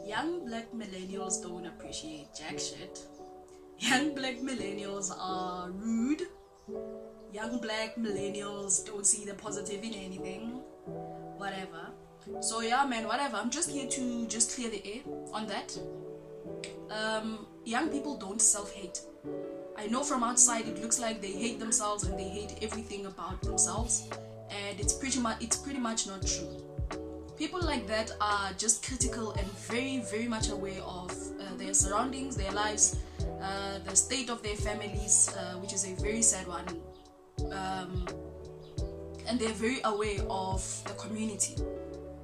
Young black millennials don't appreciate jack shit. Young black millennials are rude. Young black millennials don't see the positive in anything. Whatever. So yeah, man, whatever. I'm just here to just clear the air on that. Young people don't self-hate. I know from outside it looks like they hate themselves and they hate everything about themselves, and it's pretty much not true. People like that are just critical and very much aware of their surroundings, their lives, the state of their families, which is a very sad one, and they're very aware of the community,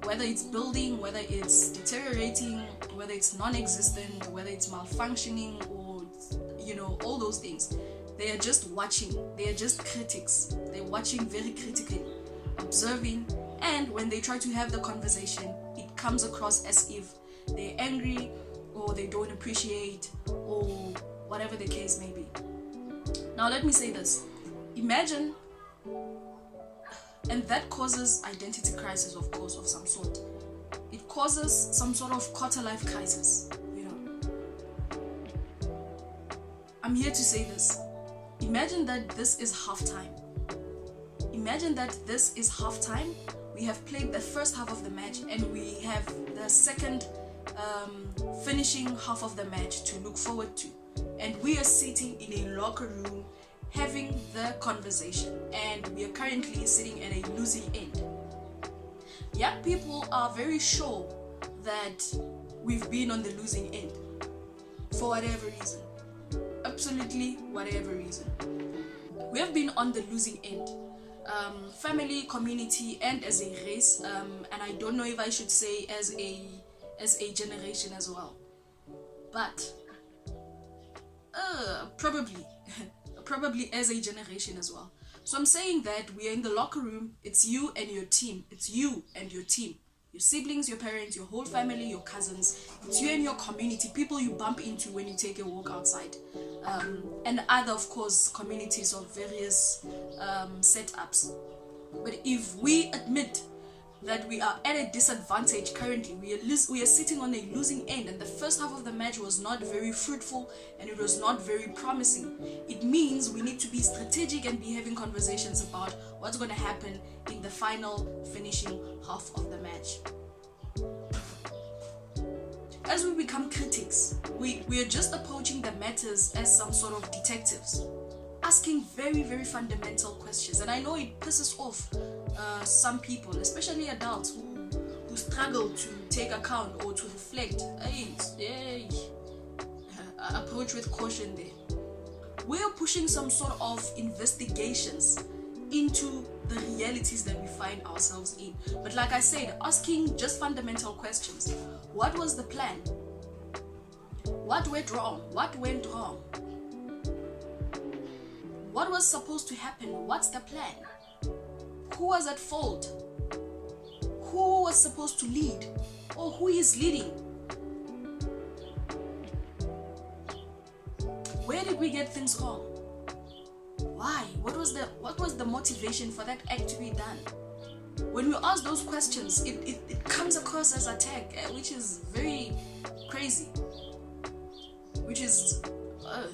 whether it's building, whether it's deteriorating, whether it's non-existent, whether it's malfunctioning, or all those things. They are just watching. They are just critics. They're watching very critically, observing, and when they try to have the conversation, it comes across as if they're angry or they don't appreciate or whatever the case may be. Now let me say this. Imagine, and that causes identity crisis, of course, of some sort. It causes some sort of quarter life crisis. I'm here to say this. Imagine that this is halftime. Imagine that this is halftime. We have played the first half of the match and we have the second finishing half of the match to look forward to. And we are sitting in a locker room having the conversation, and we are currently sitting at a losing end. Young people are very sure that we've been on the losing end for whatever reason. Absolutely whatever reason. We have been on the losing end. Family, community, and as a race, and I don't know if I should say as a generation as well, but probably as a generation as well. So I'm saying that we are in the locker room. It's you and your team. It's you and your team. Your siblings, your parents, your whole family, your cousins. It's you and your community, people you bump into when you take a walk outside. And other, of course, communities of various setups. But if we admit that we are at a disadvantage currently, we are sitting on a losing end, and the first half of the match was not very fruitful and it was not very promising, it means we need to be strategic and be having conversations about what's going to happen in the final finishing half of the match. As we become critics, we are just approaching the matters as some sort of detectives, asking very fundamental questions. And I know it pisses off some people, especially adults who struggle to take account or to reflect. Approach with caution there. We are pushing some sort of investigations into the realities that we find ourselves in. But like I said, asking just fundamental questions. What was the plan? What went wrong? What went wrong? What was supposed to happen? What's the plan? Who was at fault? Who was supposed to lead? Or who is leading? Where did we get things wrong? Why? What was the motivation for that act to be done? When we ask those questions, it comes across as attack, which is very crazy. Which is,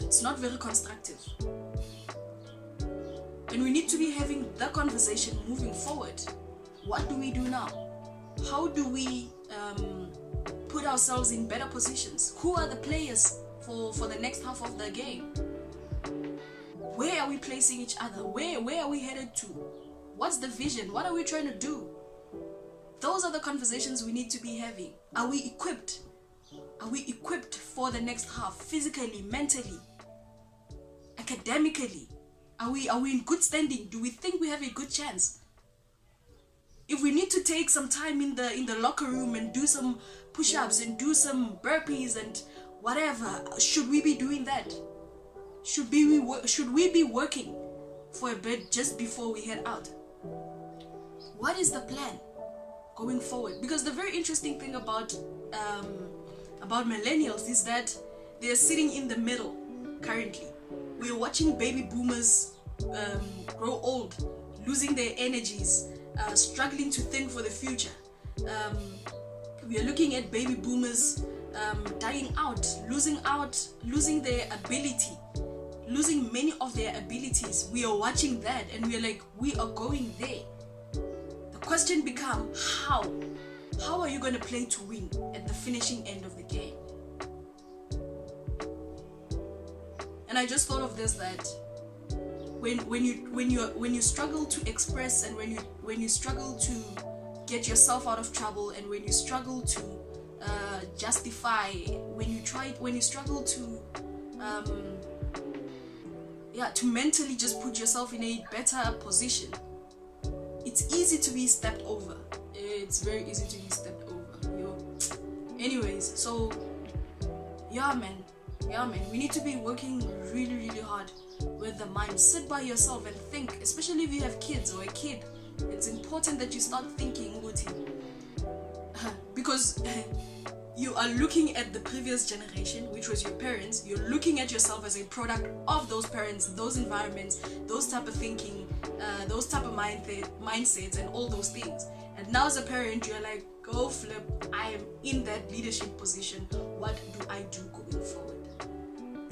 it's not very constructive. And we need to be having the conversation moving forward. What do we do now? How do we put ourselves in better positions? Who are the players for the next half of the game? Where are we placing each other? Where are we headed to? What's the vision? What are we trying to do? Those are the conversations we need to be having. Are we equipped? Are we equipped for the next half? Physically, mentally, academically? Are we in good standing? Do we think we have a good chance? If we need to take some time in the locker room and do some push-ups and do some burpees and whatever, should we be doing that? Should we be working for a bit just before we head out? What is the plan going forward? Because the very interesting thing about millennials is that they're sitting in the middle currently. We're watching baby boomers grow old, losing their energies, struggling to think for the future. We are looking at baby boomers dying out, losing their ability, losing many of their abilities. We are watching that and we are like, we are going there. The question becomes, how are you going to play to win at the finishing end of the game? And I just thought of this, that when you struggle to express, and when you struggle to get yourself out of trouble, and when you struggle to justify, when you struggle to to mentally just put yourself in a better position, it's easy to be stepped over. It's very easy to be stepped over, yo. Anyways, so yeah man, we need to be working really, really hard with the mind. Sit by yourself and think, especially if you have kids or a kid. It's important that you start thinking, because you are looking at the previous generation, which was your parents. You're looking at yourself as a product of those parents, those environments, those type of thinking, those type of mindsets and all those things. And now as a parent, you're like, go flip, I am in that leadership position. What do I do going forward?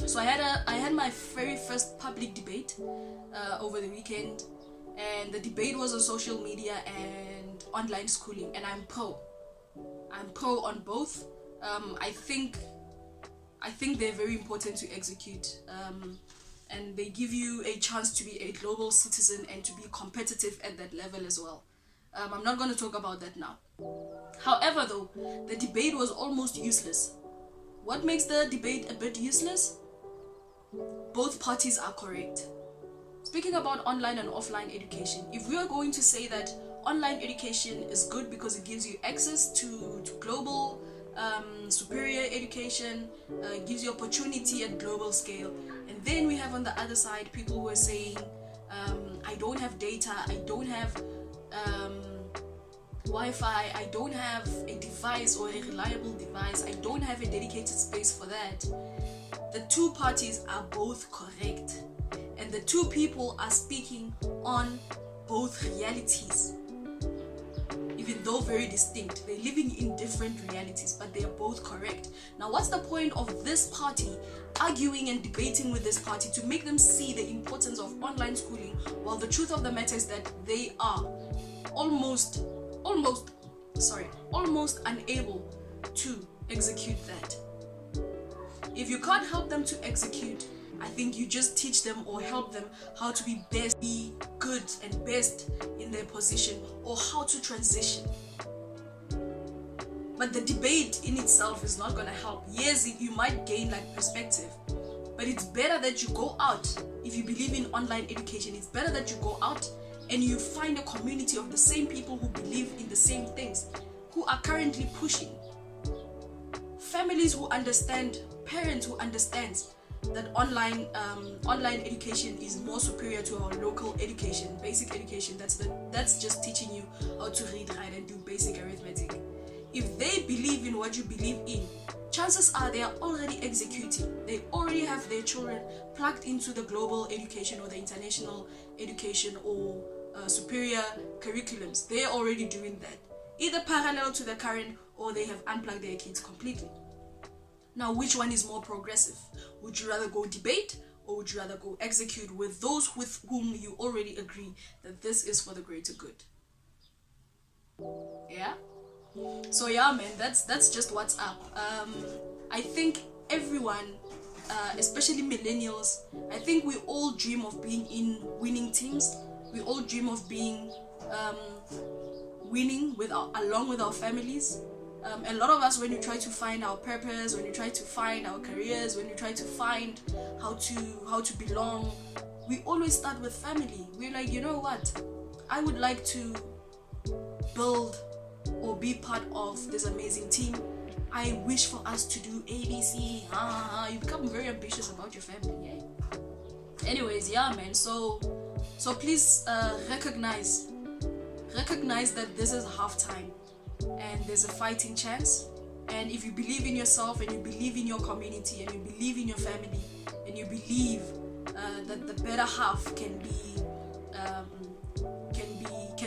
So I had my very first public debate over the weekend, and the debate was on social media and online schooling, and I'm pro on both. I think they're very important to execute, and they give you a chance to be a global citizen and to be competitive at that level as well. I'm not going to talk about that now. However, though, the debate was almost useless. What makes the debate a bit useless? Both parties are correct. Speaking about online and offline education, if we are going to say that online education is good because it gives you access to global superior education, gives you opportunity at global scale, and then we have on the other side people who are saying, I don't have data, I don't have Wi-Fi, I don't have a device or a reliable device, I don't have a dedicated space for that. The two parties are both correct, and the two people are speaking on both realities. Even though very distinct, they're living in different realities, but they are both correct. Now, what's the point of this party arguing and debating with this party to make them see the importance of online schooling, while the truth of the matter is that they are almost unable to execute that? If you can't help them to execute, I think you just teach them or help them how to be good and best in their position, or how to transition. But the debate in itself is not going to help. Yes, you might gain like perspective, but it's better that you go out. If you believe in online education, it's better that you go out and you find a community of the same people who believe in the same things, who are currently pushing. Families who understand, parents who understand that online education is more superior to our local education, basic education. That's just teaching you how to read, write, and do basic arithmetic. If they believe in what you believe in, chances are they are already executing. They already have their children plugged into the global education or the international education or superior curriculums. They are already doing that, either parallel to the current, or they have unplugged their kids completely. Now, which one is more progressive? Would you rather go debate, or would you rather go execute with those with whom you already agree that this is for the greater good? Yeah? So yeah, man, that's just what's up. I think everyone, especially millennials, I think we all dream of being in winning teams. We all dream of being winning along with our families. A lot of us, when you try to find our purpose, when you try to find our careers, when you try to find how to belong, we always start with family. We're like, you know what? I would like to build or be part of this amazing team. I wish for us to do ABC. You become very ambitious about your family, yeah? Anyways, yeah, man. So please recognize that this is halftime. And there's a fighting chance. And if you believe in yourself, and you believe in your community, and you believe in your family, and you believe that the better half can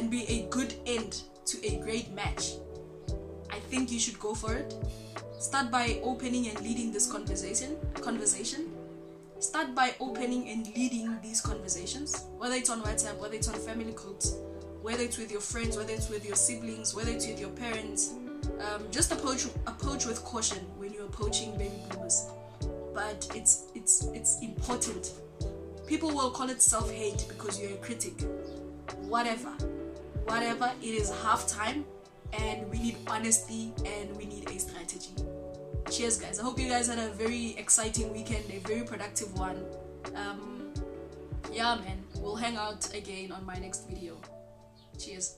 be a good end to a great match, I think you should go for it. Start by opening and leading this conversation. Start by opening and leading these conversations, whether it's on WhatsApp, whether it's on family groups, whether it's with your friends, whether it's with your siblings, whether it's with your parents. Just approach with caution when you're approaching baby boomers. But it's important. People will call it self-hate because you're a critic. Whatever, it is half time, and we need honesty and we need a strategy. Cheers, guys. I hope you guys had a very exciting weekend, a very productive one. Yeah, man, we'll hang out again on my next video. Cheers.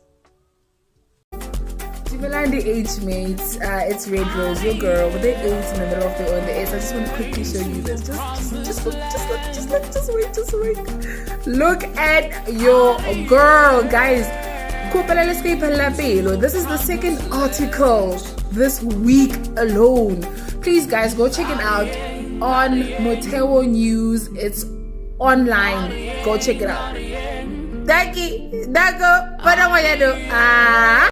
Jubilant the age mates, it's Red Rose, your girl with the 8 in the middle of the O and the S. I just want to quickly show you this. Just wait. Look at your girl, guys. This is the second article this week alone. Please, guys, go check it out on Motheo News. It's online. Go check it out. Daki, Dago,